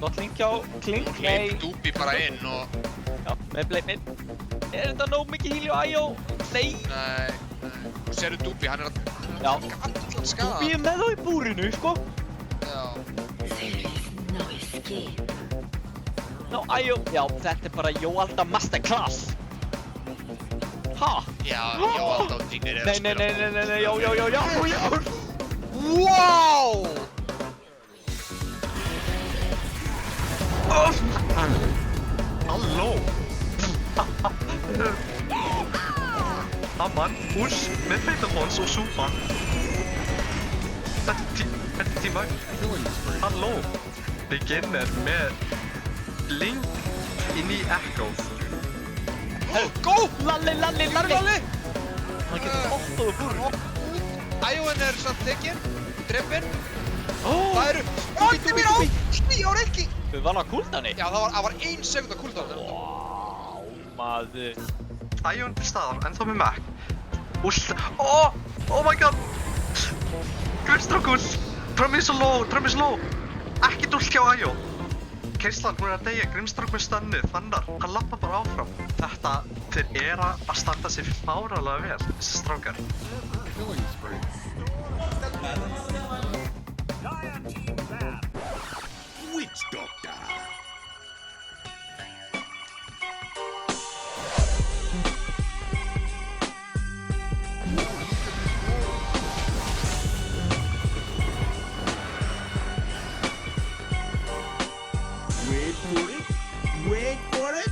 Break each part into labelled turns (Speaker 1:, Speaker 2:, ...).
Speaker 1: Gott link hjá Klink.
Speaker 2: Hún hleyp Dúbi bara inn og...
Speaker 1: Já, með bleið. Er þetta nóg mikið heal hjá Æjó? Nei.
Speaker 2: Nei. Og sérðu Dúbi, hann er að...
Speaker 1: Já.
Speaker 2: Allan skaða.
Speaker 1: Dúbi er með þá í búrinu, sko.
Speaker 2: Já.
Speaker 3: No escape.
Speaker 1: Ná, Æjó. Já, þetta er bara Jóalda Masterclass. Ha?
Speaker 2: Já, Jóalda og Dínir eru að spila.
Speaker 1: Nei, já.
Speaker 2: Wow!
Speaker 4: Hallå! Hammaren, push med Peterhons och sopan. 30 timmar. Hallå! Beginner med Blink in i Echo.
Speaker 2: Go!
Speaker 1: Lalli! Hann getur opnað úr búrinu.
Speaker 2: Æjóin er samt tekinn, dreppinn.
Speaker 1: Oh.
Speaker 2: Það eru... Dúbi! Á reiki!
Speaker 1: Við varum á cooldownni.
Speaker 2: Já, það var 1 sekund á cooldown.
Speaker 1: Wow, maður.
Speaker 4: Ion til staðar, ennþá með Mac. Úst... Oh my god! Grimstrókur! Trömmið svo low! Ekki dúll hjá Ion. Keislan, hún er að deyja, Grimstrókur stönnið, fannar. Hann lappar bara áfram. Þetta, þeir eru að standa sig fáralega vel, þessi strákar.
Speaker 5: Witch Doctor. Wait for it.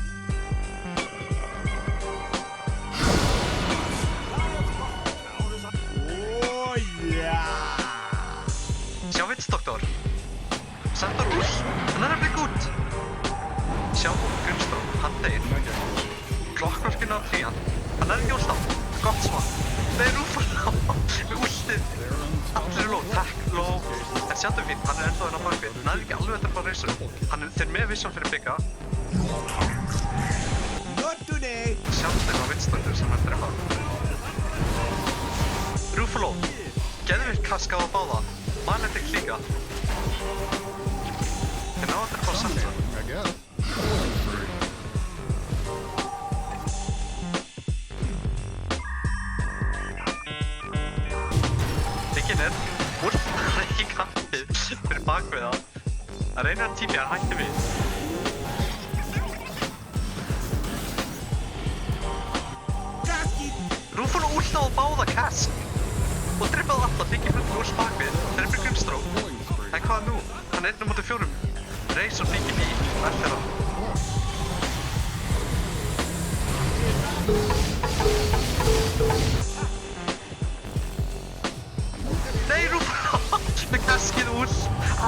Speaker 5: Oh yeah.
Speaker 4: Sjá Witch Doctor. Senda rús, hann er að bli gút. Sjá Grimstrók, hann deyr. Klokkvarkinn á trían, hann er ekki úrstað. Gott svar. Nei, Rúfur með últið. Allir low, takk, low. En sjáðu fín, hann er ennþá inn á bakvið. Hann er ekki alveg þetta frá reysur. Hann er þeir með vision fyrir bygga.
Speaker 5: Not today.
Speaker 4: Sjáðu þeir á Witch Doctor sem hann drepa. Rúfur low. Geðvirt kaska á báða. Magnetic líka. Þeir náðu að drepa á Sansa.
Speaker 5: I guess.
Speaker 4: Beginner, úr ekki kampið fyrir bakvið það. Það reynir að típi, hann hætti við. Rúfur og últa á báða kask. Og drippaði alltaf, byggir hlutin úr bakvið. Dreipir Grimstrók. En hvað nú? Hann er 1-4. Reis og byggir bí eftir hann. Nei, Rúfur! Með kaskið úr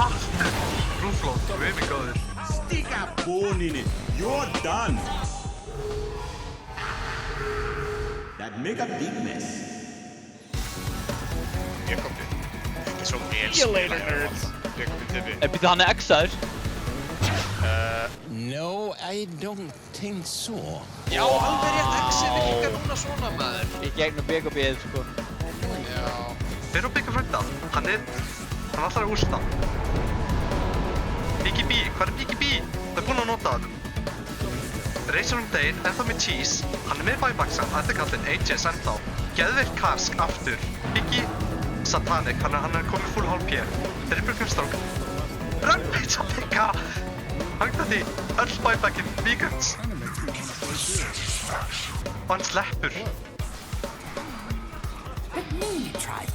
Speaker 4: aftur. Rúflót, við erum góðir.
Speaker 5: Stick a bone in it. You're done. That make a big mess.
Speaker 2: Ég kom við. Ekki svo vel
Speaker 1: See you later,
Speaker 2: spilað.
Speaker 1: nerds.
Speaker 2: Ég kom við til við.
Speaker 1: Býttu hann X-aður?
Speaker 6: No, I don't think so.
Speaker 2: Já, alveg rétt, X-ið virkar núna svona, maður.
Speaker 1: Í gegnum BKB-ið, sko.
Speaker 2: Já.
Speaker 4: Þeir eru byggja frönda. Hann ætlar að úrsta. BKB, hvað er BKB? Það er búinn að nota það. Razor Dane, ennþá með Cheese. Hann er með buybacksa, þetta er kallinn AJS ennþá. Geðvirt kask aftur. Biggie Satanic, hann er komið full HP. Þeir eru byggjum strák. Rampage að bygga! Hangta því, öll buybackin, vegans. Og hann sleppur.
Speaker 3: Let me try it.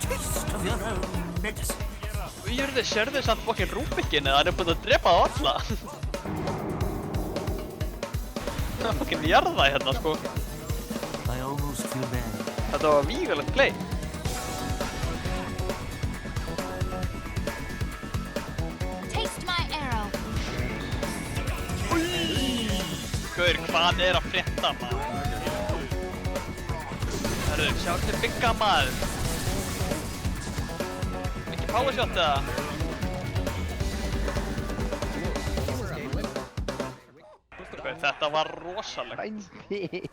Speaker 3: Taste of your own medicine.
Speaker 1: Jörðu, sérðu samt fokkin Rúbikinn eða hann er búinn að drepa á alla? Það er fokkin jarða hérna, sko.
Speaker 3: I almost feel bad.
Speaker 1: Þetta var vígalegt play.
Speaker 7: Taste my arrow.
Speaker 1: Gaur, hvað er að frétta, maður? Herru, sjá til bygga, maður. Ekki powershot, eða? Gaur, þetta var rosalegt.
Speaker 8: Bændi